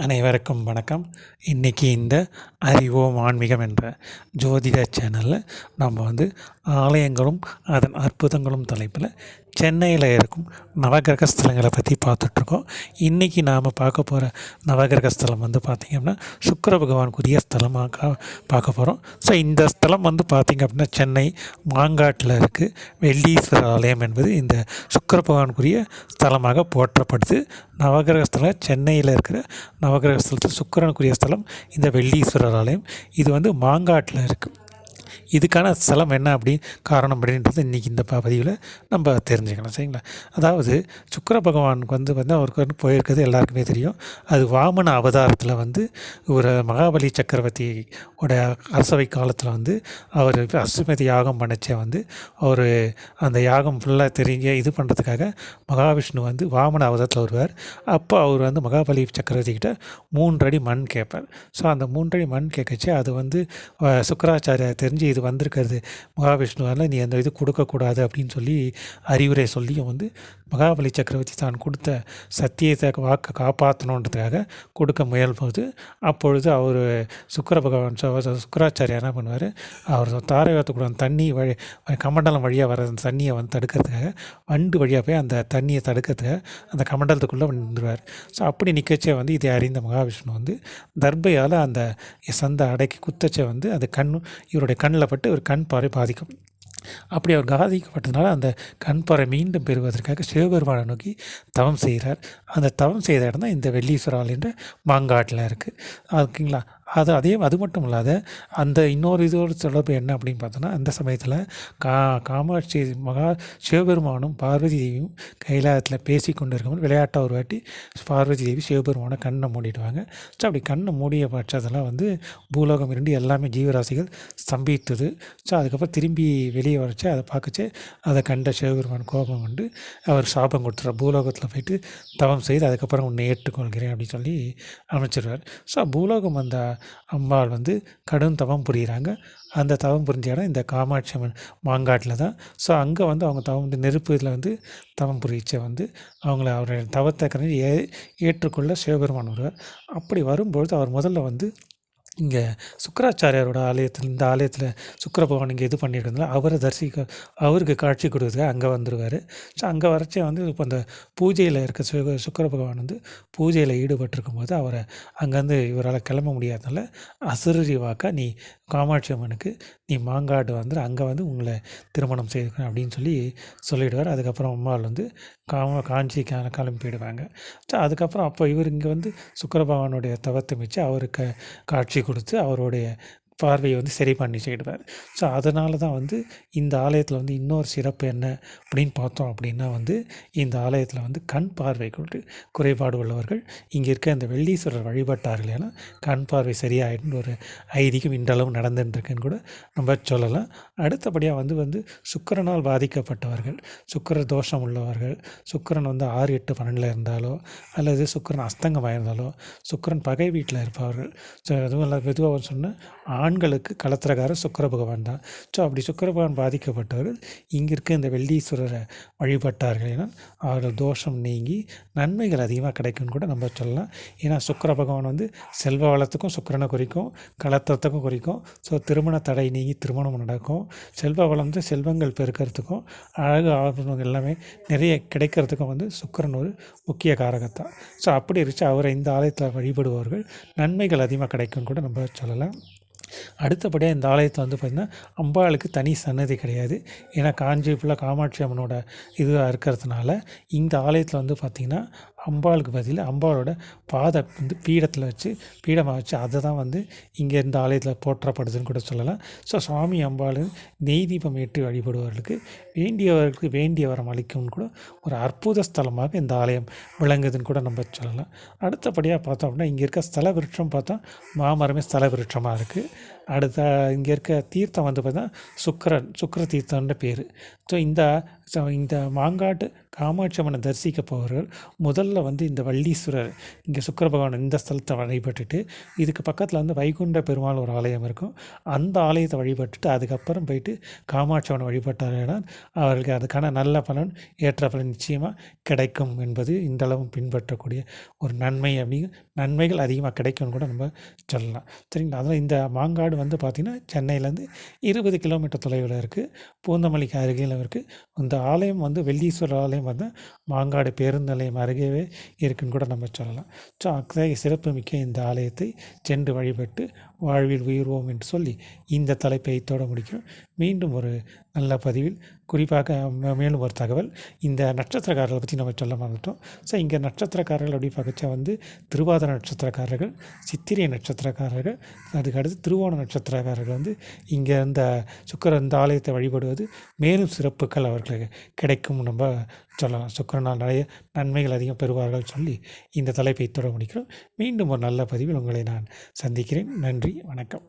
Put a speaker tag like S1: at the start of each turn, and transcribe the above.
S1: அனைவருக்கும் வணக்கம். இன்றைக்கி இந்த அறிவோம் ஆன்மீகம் என்ற ஜோதிட சேனலில் நம்ம ஆலயங்களும் அதன் அற்புதங்களும் தலைப்பில் சென்னையில் இருக்கும் நவகிரக ஸ்தலங்களை பற்றி பார்த்துட்ருக்கோம். இன்றைக்கி நாம் பார்க்க போகிற நவகிரக ஸ்தலம் பார்த்திங்கன்னா சுக்கிர பகவானுக்குரிய ஸ்தலமாக பார்க்க போகிறோம். ஸோ இந்த ஸ்தலம் பார்த்திங்க அப்படின்னா சென்னை மாங்காட்டில் இருக்குது. வெள்ளீஸ்வரர் ஆலயம் என்பது இந்த சுக்கிர பகவானுக்குரிய ஸ்தலமாக போற்றப்படுது. நவகிரக ஸ்தலம் சென்னையில் இருக்கிற நவகிரக ஸ்தலத்தில் சுக்கிரனுக்குரிய ஸ்தலம் இந்த வெள்ளீஸ்வரர் ஆலயம். இது மாங்காட்டில் இருக்குது. இதுக்கான ஸ்தலம் என்ன காரணம் அப்படின்றது இன்றைக்கி இந்த பதிவில் நம்ம தெரிஞ்சுக்கலாம். சரிங்களா? அதாவது சுக்கிர பகவானுக்கு பார்த்திங்கன்னா அவருக்கு போயிருக்கிறது எல்லாருக்குமே தெரியும். அது வாமன அவதாரத்தில் ஒரு மகாபலி சக்கரவர்த்தி உடைய அரசவை காலத்தில் அவர் அஸ்வமேத யாகம் பண்ணச்சே அவர் அந்த யாகம் ஃபுல்லாக இது பண்ணுறதுக்காக மகாவிஷ்ணு வாமன அவதாரத்தில் வருவார். அப்போ அவர் மகாபலி சக்கரவர்த்திக்கிட்ட 3 அடி மண் கேட்பார். ஸோ அந்த 3 அடி மண் கேட்கச்சே அது சுக்கராச்சாரியா தெரிஞ்சு இது வந்திருக்கிறது மகாவிஷ்ணுவால், நீ அந்த இது கொடுக்கக்கூடாது அப்படின்னு சொல்லி அறிவுரை சொல்லியும் மகாபலி சக்கரவர்த்தி தான் கொடுத்த சத்தியத்தை வாக்கை காப்பாற்றணுன்றதுக்காக கொடுக்க முயல்போது, அப்பொழுது அவர் சுக்கராச்சாரியா என்ன பண்ணுவார், அவர் தாரகத்துக்கூட தண்ணி கமண்டலம் வழியாக வர அந்த தண்ணியை தடுக்கிறதுக்காக வண்டு வழியாக போய் அந்த தண்ணியை தடுக்கிறதுக்காக அந்த கமண்டலத்துக்குள்ளே வந்துடுவார். ஸோ அப்படி நிற்கச்சே இதை அறிந்த மகாவிஷ்ணு தர்பையால் அந்த சந்தை அடக்கி குத்தச்சை அது இவருடைய கண்ணில் பட்டு ஒரு கண் பார்வை பாதிக்கும். அப்படி அவர் பாதிக்கப்பட்டதுனால அந்த கண் பார்வை மீண்டும் பெறுவதற்காக சிவபெருமானை நோக்கி தவம் செய்கிறார். அந்த தவம் செய்த இடம் தான் இந்த வெள்ளீஸ்வரர் என்ற மாங்காட்டில் இருக்குது. ஓகேங்களா? அது மட்டும் இல்லாத அந்த இன்னொரு இதோட தொடர்பு என்ன அப்படின்னு பார்த்தோன்னா, அந்த சமயத்தில் காமாட்சி சிவபெருமானும் பார்வதி தேவியும் கைலாயத்தில் பேசி கொண்டு இருக்கும்போது விளையாட்டாக ஒரு வாட்டி பார்வதி தேவி சிவபெருமானை கண்ணை மூடிடுவாங்க. ஸோ அப்படி கண்ணை மூடிய பட்சத்தில் பூலோகம் இரண்டு எல்லாமே ஜீவராசிகள் ஸ்தம்பித்தது. ஸோ அதுக்கப்புறம் திரும்பி வெளியே வரச்சு அதை பார்க்கச்சே அதை கண்ட சிவபெருமான் கோபம் கொண்டு அவர் சாபம் கொடுத்துறார். பூலோகத்தில் போயிட்டு தவம் செய்து அதுக்கப்புறம் உன்னை ஏற்றுக்கொள்கிறேன் அப்படின்னு சொல்லி அமைச்சிருவார். ஸோ பூலோகம் அந்த அம்பாள் கடும் தவம் புரிகிறாங்க. அந்த தவம் புரிஞ்ச இடம் இந்த காமாட்சி அம்மன் மாங்காட்டில் தான். ஸோ அங்கே அவங்க தவம் நெருப்பு இதில் தவம் புரிச்ச அவங்கள அவருடைய தவத்தை கரைஞ்சி ஏற்றுக்கொள்ள சிவபெருமான் வருவார். அப்படி வரும்பொழுது அவர் முதல்ல இங்கே சுக்கராச்சாரியாரோட ஆலயத்தில், இந்த ஆலயத்தில் சுக்கிர பகவான் இங்கே இது பண்ணியிருக்கிறதுனால அவரை அவருக்கு காட்சி கொடுக்குறதுக்காக அங்கே வந்துடுவார். ஸோ அங்கே வரச்சே இப்போ அந்த பூஜையில் இருக்க சுக்கிர பகவான் பூஜையில் ஈடுபட்டிருக்கும் போது அவரை அங்கேருந்து இவரால் கிளம்ப முடியாதனால அசுரரி வாக்கா, நீ காமாட்சி அம்மனுக்கு நீ மாங்காடு அங்கே உங்களை திருமணம் செய்துக்கணும் அப்படின்னு சொல்லிவிடுவார். அதுக்கப்புறம் அம்மாள் காஞ்சி கிளம்பி போயிடுவாங்க. ஸோ அதுக்கப்புறம் அப்போ இவர் இங்கே சுக்கிர பகவானுடைய தவத்தை மிச்சு அவருக்கு காட்சி கொடுத்து அவருடைய பார்வையை சரி பண்ணி செய்டுவார். ஸோ அதனால தான் இந்த ஆலயத்தில் இன்னொரு சிறப்பு என்ன அப்படின்னு பார்த்தோம் அப்படின்னா இந்த ஆலயத்தில் கண் பார்வை குறைபாடு உள்ளவர்கள் இங்கே இருக்க இந்த வெள்ளீஸ்வரர் வழிபட்டார்கள். ஏன்னா கண் பார்வை சரியாயிடுன்னு ஒரு ஐதீகம் இன்றளவு நடந்துட்டுருக்குன்னு கூட நம்ம சொல்லலாம். அடுத்தபடியாக சுக்கிரனால் பாதிக்கப்பட்டவர்கள், சுக்கிர தோஷம் உள்ளவர்கள், சுக்கிரன் 6, 8, 12 இருந்தாலோ அல்லது சுக்கிரன் அஸ்தங்கமாக இருந்தாலோ, சுக்கிரன் பகை வீட்டில் இருப்பவர்கள், ஸோ அதுவும் மெதுவாக சொன்ன ஆண்களுக்கு களத்திரக்கார சுக்கிர பகவான் தான். ஸோ அப்படி சுக்கிர பகவான் பாதிக்கப்பட்டவர்கள் இங்கே இருக்க இந்த வெள்ளீஸ்வரரை வழிபட்டார்கள். ஏன்னா அவர்கள் தோஷம் நீங்கி நன்மைகள் அதிகமாக கிடைக்கும்னு கூட நம்ம சொல்லலாம். ஏன்னா சுக்கிர பகவான் செல்வ வளத்துக்கும் சுக்கிரனை குறிக்கும், களத்திரத்துக்கும் குறிக்கும். ஸோ திருமண தடை நீங்கி திருமணம் நடக்கும். செல்வ வளம் செல்வங்கள் பெருக்கிறதுக்கும் அழகு ஆபரணங்கள் எல்லாமே நிறைய கிடைக்கிறதுக்கும் சுக்கிரன் ஒரு முக்கிய காரகத்தான். ஸோ அப்படி இருந்துச்சு அவரை இந்த ஆலயத்தில் வழிபடுபவர்கள் நன்மைகள் அதிகமாக கிடைக்கும்னு கூட நம்ம சொல்லலாம். அடுத்தபடியாக இந்த ஆலயத்தில் பார்த்திங்கன்னா அம்பாளுக்கு தனி சன்னதி கிடையாது. ஏன்னா காஞ்சி ஃபுல்லாக காமாட்சி அம்மனோட இதுவாக இருக்கிறதுனால இந்த ஆலயத்தில் பார்த்திங்கன்னா அம்பாளுக்கு பதில் அம்பாளோட பாதை பீடத்தில் வச்சு பீடமாக வச்சு அதை தான் இங்கே இந்த ஆலயத்தில் போற்றப்படுதுன்னு கூட சொல்லலாம். ஸோ சுவாமி அம்பாள் நெய் தீபம் ஏற்றி வழிபடுபவர்களுக்கு வேண்டியவர்களுக்கு வேண்டிய வரம் அளிக்கும்னு கூட ஒரு அற்புத ஸ்தலமாக இந்த ஆலயம் விளங்குதுன்னு கூட நம்ம சொல்லலாம். அடுத்தபடியாக பார்த்தோம் அப்படின்னா இங்கே இருக்க ஸ்தல விருட்சம் பார்த்தா மாமரமே ஸ்தல விருட்சமாக இருக்குது. அடுத்த இங்கே இருக்க தீர்த்தம் வந்து பார்த்தீங்கன்னா சுக்கிர தீர்த்தம்ன்ற பேர். இந்த மாங்காட்டு காமாட்சி அம்மனை தரிசிக்க போகிறவர்கள் முதல்ல வந்து இந்த வள்ளீஸ்வரர் இங்கே சுக்கிர பகவான் இந்த ஸ்தலத்தை வழிபட்டுட்டு, இதுக்கு பக்கத்தில் வந்து வைகுண்ட பெருமாள் ஒரு ஆலயம் இருக்கும், அந்த ஆலயத்தை வழிபட்டுட்டு அதுக்கப்புறம் போயிட்டு காமாட்சி அம்மனை வழிபட்டாங்கன்னா அவர்களுக்கு அதுக்கான நல்ல பலன், ஏற்ற பலன் நிச்சயமாக கிடைக்கும் என்பது இன்றளவும் பின்பற்றக்கூடிய ஒரு நன்மை. நன்மைகள் அதிகமாக கிடைக்கும்னு கூட நம்ம சொல்லலாம். சரிங்களா? அதில் இந்த மாங்காடு வந்து பார்த்திங்கன்னா சென்னையிலேருந்து 20 கிலோமீட்டர் தொலைவில் இருக்குது, பூந்தமல்லிக்கு அருகில் இருக்குது. இந்த ஆலயம் வந்து வெள்ளீஸ்வரர் ஆலயம் வந்து மாங்காடு பேருந்து நிலையம் அருகேவே இருக்குன்னு கூட நம்ம சொல்லலாம். ஸோ அத்தகைய சிறப்புமிக்க இந்த ஆலயத்தை சென்று வழிபட்டு வாழ்வில் உயர்வோம் என்று சொல்லி இந்த தலைப்பை இத்தோடு முடிக்கிறோம். மீண்டும் ஒரு நல்ல பதிவில் குறிப்பாக மேலும் ஒரு தகவல், இந்த நட்சத்திரக்காரர்களை பற்றி நம்ம சொல்ல மறந்துட்டோம். ஸோ இங்கே நட்சத்திரக்காரர்கள் அப்படி பார்க்கச்சா வந்து திருவாதிரை நட்சத்திரக்காரர்கள், சித்திரை நட்சத்திரக்காரர்கள், அதுக்கடுத்து திருவோண நட்சத்திரக்காரர்கள் வந்து இங்கே இந்த இந்த ஆலயத்தை வழிபடுவது மேலும் சிறப்புகள் அவர்களுக்கு கிடைக்கும் நம்ம சொல்லலாம். சுக்கிரனால் நிறைய நன்மைகள் அதிகம் பெறுவார்கள் சொல்லி இந்த தலைப்பை இத்தோடு முடிக்கிறோம். மீண்டும் ஒரு நல்ல பதிவில் உங்களை நான் சந்திக்கிறேன். நன்றி, வணக்கம்.